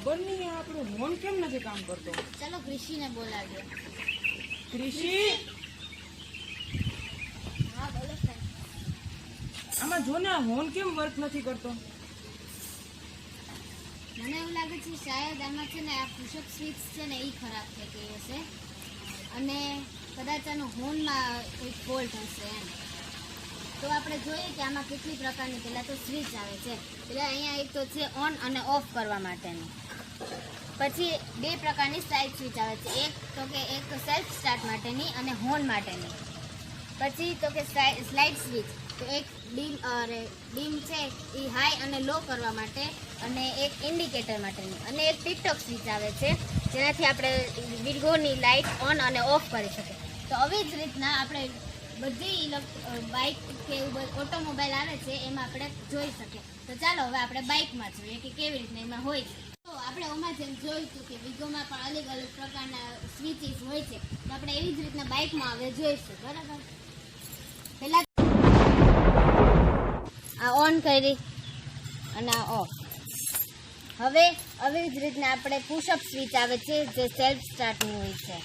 ખબર નહીં આપણો હોર્ન કેમ નથી કામ કરતો. ચલો કૃષિને બોલાવીએ. કૃષિ, હા બોલો સાહેબ. આમાં જો ને આ હોર્ન કેમ વર્ક નથી કરતો. મને એવું લાગે છે શાયદ આમાં છે ને આ પુશઅપ સ્વિચ છે ને એ ખરાબ થઈ ગઈ હશે અને કદાચ આનો હોર્નમાં કોઈ ફોલ્ટ હશે એમ. તો આપણે જોઈએ કે આમાં કેટલી પ્રકારની પહેલાં તો સ્વિચ આવે છે. પહેલાં અહીંયા એક તો છે ઓન અને ઓફ કરવા માટેની. પછી બે પ્રકારની સાઇડ સ્વિચ આવે છે. એક તો કે એક સેલ્ફ સ્ટાર્ટ માટેની અને હોર્ન માટેની. પછી તો કે સ્લાઇડ સ્વિચ, તો એક ડીમ છે એ હાઈ અને લો કરવા માટે અને એક ઇન્ડિકેટર માટેની, અને એક ટિકટોક સ્વિચ આવે છે જેનાથી આપણે વિગોની લાઇટ ઓન અને ઓફ કરી શકીએ. તો આવી જ રીતના આપણે બધી બાઇક કે ઓટોમોબાઈલ આવે છે એમાં આપણે જોઈ શકીએ. તો ચાલો હવે આપણે બાઇકમાં જોઈએ કે કેવી રીતના એમાં હોય છે. તો આપણે ઓમાં જેમ જોયું હતું કે વિગોમાં પણ અલગ અલગ પ્રકારના સ્વિચીસ હોય છે, તો આપણે એવી જ રીતના બાઇકમાં હવે જોઈશું. બરાબર, પહેલાં આ ઓન કરી અને આ ઓફ. હવે આવી જ રીતના આપણે પુશઅપ સ્વિચ આવે છે જે સેલ્ફ સ્ટાર્ટની હોય છે.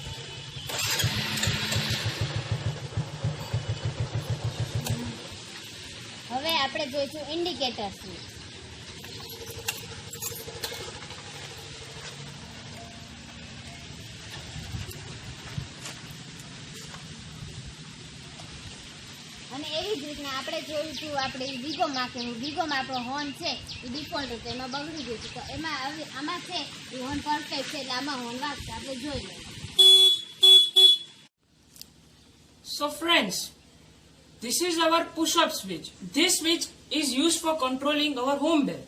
હવે આપણે જોઈશું ઇન્ડિકેટર સ્વિચ. અને એવી જ રીતના આપણે જોયું હતું આપણે વિગોમાં કે વિગોમાં આપણો હોર્ન છે એ ડિફોલ્ટ હતો, એમાં બગડી ગયું હતું. તો એમાં આમાં છે એ હોર્ન પરફેક્ટ છે એટલે આમાં હોર્ન વાગશે. આપણે જોઈ લઈએ. So friends, this is our push-up switch. This switch is used for controlling our home bell.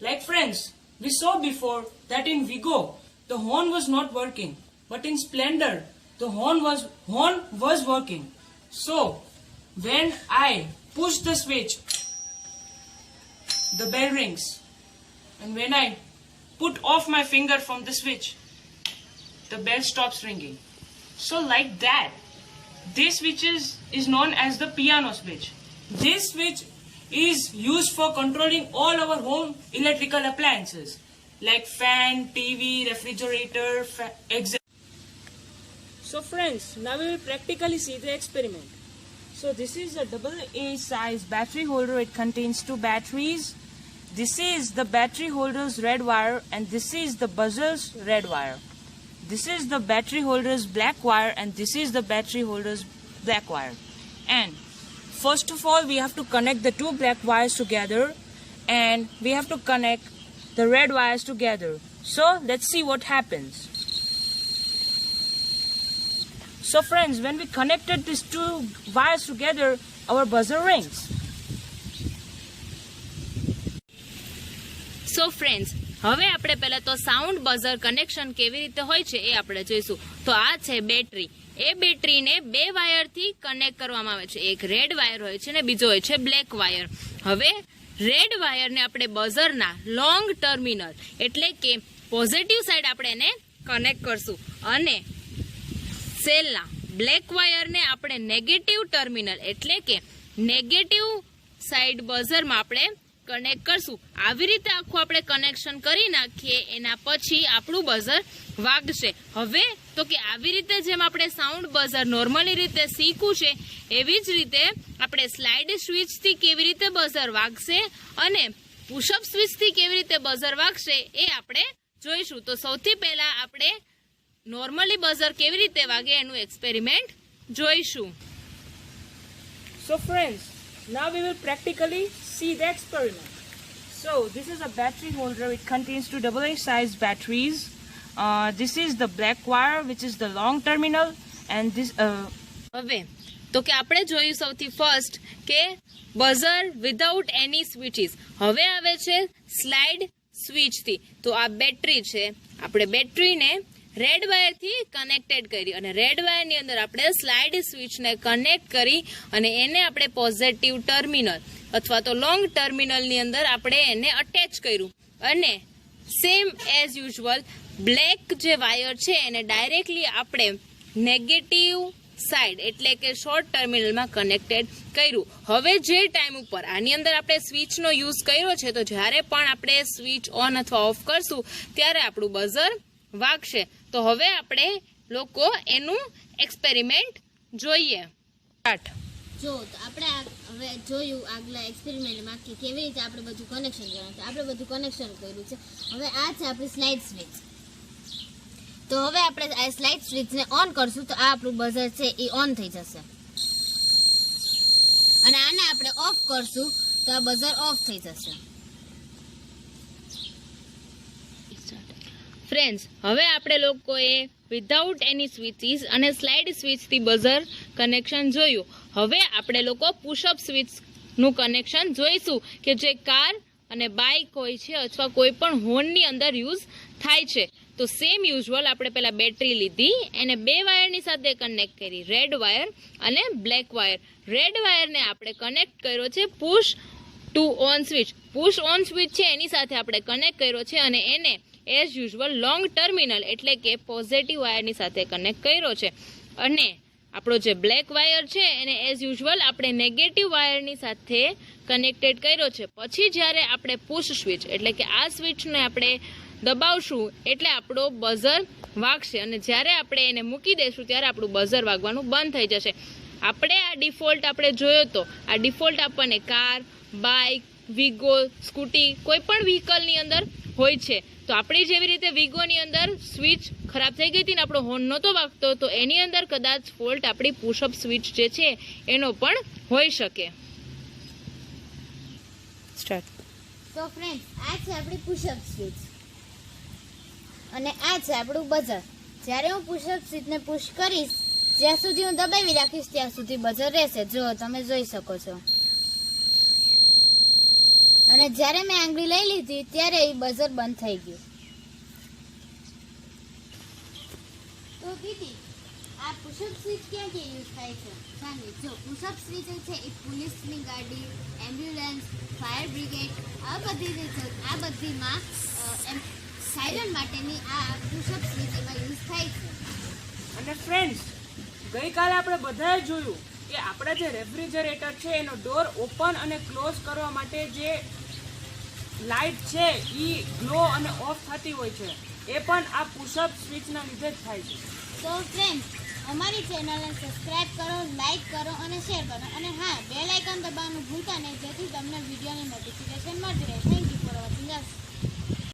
Like friends, we saw before that in Vigo the horn was not working, but in Splendor the horn was working. So when I push the switch, the bell rings, and when I put off my finger from the switch, the bell stops ringing. So like that, this switch is known as the piano switch. This switch is used for controlling all our home electrical appliances like fan, TV, refrigerator, etc. So friends, now we will practically see the experiment. So this is a AA size battery holder. It contains 2 batteries. This is the battery holder's red wire and this is the buzzer's red wire. This is the battery holder's black wire and this is the battery holder's black wire. And first of all we have to connect the 2 black wires together and we have to connect the red wires together. So let's see what happens. So friends, when we connected these 2 wires together, our buzzer rings. So friends, હવે આપણે પહેલા તો sound buzzer connection કેવી રીતે હોય છે એ આપણે જોઈશું. તો આ છે બેટરી. એ બેટરીને 2 વાયરથી કનેક્ટ કરવામાં આવે છે. એક રેડ વાયર હોય છે ને બીજો હોય છે બ્લેક વાયર. હવે રેડ વાયરને આપણે બઝરના લોંગ ટર્મિનલ એટલે કે પોઝિટિવ સાઈડ આપણે એને કનેક્ટ કરશું અને સેલના બ્લેક વાયરને આપણે નેગેટિવ ટર્મિનલ એટલે કે નેગેટિવ સાઈડ બઝરમાં આપણે કનેક્ટ કરશું. આવી રીતે આખું આપણે કનેક્શન કરી નાખીએ એના પછી આપણું બઝર વાગશે. હવે તો કે આવી રીતે જેમ આપણે સાઉન્ડ બઝર નોર્મલી રીતે શીખવું છે એવી જ રીતે આપણે સ્લાઇડ સ્વિચથી કેવી રીતે બઝર વાગશે અને પુશઅપ સ્વિચથી કેવી રીતે બઝર વાગશે એ આપણે જોઈશું. તો સૌથી પહેલા આપણે નોર્મલી બઝર કેવી રીતે વાગે એનું એક્સપેરિમેન્ટ જોઈશું. So friends, now we will practically see the experiment. So this is a battery holder. It contains 2 AA size batteries. This is the black wire which is the long terminal and this હવે તો કે આપણે જોયું સૌથી first કે buzzer without એની સ્વિચીસ. હવે આવે છે સ્લાઇડ સ્વિચથી. તો આ બેટરી છે, આપણે બેટરીને રેડ વાયરથી કનેક્ટેડ કરી અને રેડ વાયરની અંદર આપણે સ્લાઇડ સ્વિચને કનેક્ટ કરી અને એને આપણે પોઝિટિવ ટર્મિનલ અથવા તો લોંગ ટર્મિનલની અંદર આપણે એને અટેચ કર્યું અને સેમ એઝ યુઝ્યુઅલ બ્લેક જે વાયર છે એને ડાયરેક્ટલી આપણે નેગેટિવ સાઈડ એટલે કે શોર્ટ ટર્મિનલમાં કનેક્ટેડ કર્યું. હવે જે ટાઈમ ઉપર આની અંદર આપણે સ્વિચનો યુઝ કર્યો છે તો જ્યારે પણ આપણે સ્વિચ ઓન અથવા ઓફ કરશું ત્યારે આપણું બઝર વાગશે. તો હવે આપણે લોકો એનું એક્સપેરિમેન્ટ જોઈએ. જો તો આપણે હવે જોયું આગલા એક્સપેરિમેન્ટમાં કે કેવી રીતે આપણે બધું કનેક્શન કરવાનું છે. આપણે બધું કનેક્શન કર્યું છે. હવે આ છે આપણી સ્લાઇડ સ્વિચ. તો હવે આપણે આ સ્લાઇડ સ્વિચને ઓન કરશું તો આ આપણું બઝર છે એ ઓન થઈ જશે, અને આને આપણે ઓફ કરશું તો આ બઝર ઓફ થઈ જશે. ફ્રેન્ડ્સ, હવે આપણે લોકોએ વિધાઉટ એની સ્વિચીસ અને સ્લાઇડ સ્વિચથી બઝર કનેક્શન જોયું. હવે આપણે લોકો પુશઅપ સ્વિચનું કનેક્શન જોઈશું કે જે કાર અને બાઇક હોય છે અથવા કોઈ પણ હોર્નની અંદર યુઝ થાય છે. તો સેમ યુઝ્યુઅલ આપણે પહેલા બેટરી લીધી, એને 2 વાયરની સાથે કનેક્ટ કરી, રેડ વાયર અને બ્લેક વાયર. રેડ વાયરને આપણે કનેક્ટ કર્યો છે push to on switch. Push on switch છે એની સાથે આપણે કનેક્ટ કર્યો છે અને એને એઝ યુઝ્યુઅલ લોંગ ટર્મિનલ એટલે કે પોઝિટિવ વાયરની સાથે કનેક્ટ કર્યો છે. અને આપણો જે બ્લેક વાયર છે એને એઝ યુઝ્યુઅલ આપણે નેગેટિવ વાયરની સાથે કનેક્ટેડ કર્યો છે. પછી જ્યારે આપણે પુશ સ્વિચ એટલે કે આ સ્વિચને આપણે દબાવશું એટલે આપણો બઝર વાગશે, અને જ્યારે આપણે એને મૂકી દઈશું ત્યારે આપણું બઝર વાગવાનું બંધ થઈ જશે. આપણે આ ડિફોલ્ટ આપણે જોયો તો આ ડિફોલ્ટ આપણને કાર, બાઇક, વિગો, સ્કૂટી કોઈ પણ વ્હીકલની અંદર હોય છે. તો આપણી જેવી રીતે વિગોની અંદર સ્વિચ ખરાબ થઈ ગઈ હતી ને આપણો હોર્ન નહોતો વાગતો, તો એની અંદર કદાચ ફોલ્ટ આપણી પુશઅપ સ્વિચ જે છે એનો પણ હોઈ શકે. તો ફ્રેન્ડ્સ, આ છે આપણી પુશઅપ સ્વિચ અને આ છે આપણું બઝર. જ્યારે હું પુશઅપ સ્વિચને પુશ કરીશ, જ્યાં સુધી હું દબાવી રાખીશ ત્યાં સુધી બઝર રહેશે. જો તમે જોઈ શકો છો. અને જ્યારે મેં આંગળી લઈ લીધી ત્યારે એ બઝર બંધ થઈ ગયું. તો દીદી, આ પુશઅપ સ્વિચ ક્યાં ક્યાં યુઝ થાય છે? જાણવી. જો પુશઅપ સ્વિચ છે એ પોલીસની ગાડી, એમ્બ્યુલન્સ, ફાયર બ્રિગેડ આ બધીમાં સાયરન માટેની આ પુશઅપ સ્વિચ એમાં યુઝ થાય છે. અને ફ્રેન્ડ્સ, ગઈકાલે આપણે બધાએ જોયું કે આપણા જે રેફ્રિજરેટર છે એનો ડોર ઓપન અને ક્લોઝ કરવા માટે જે લાઇટ છે એ ગ્લો અને ઓફ થતી હોય છે, એ પણ આ પુશઅપ સ્વિચના લીધે જ થાય છે. તો ફ્રેન્ડ્સ, અમારી ચેનલને સબસ્ક્રાઇબ કરો, લાઈક કરો અને શેર કરો. અને હા, બેલ આઇકન દબાવવાનું ભૂલતા નહીં, જેથી તમને વિડીયોની નોટિફિકેશન મળતી રહે. Thank you for watching us.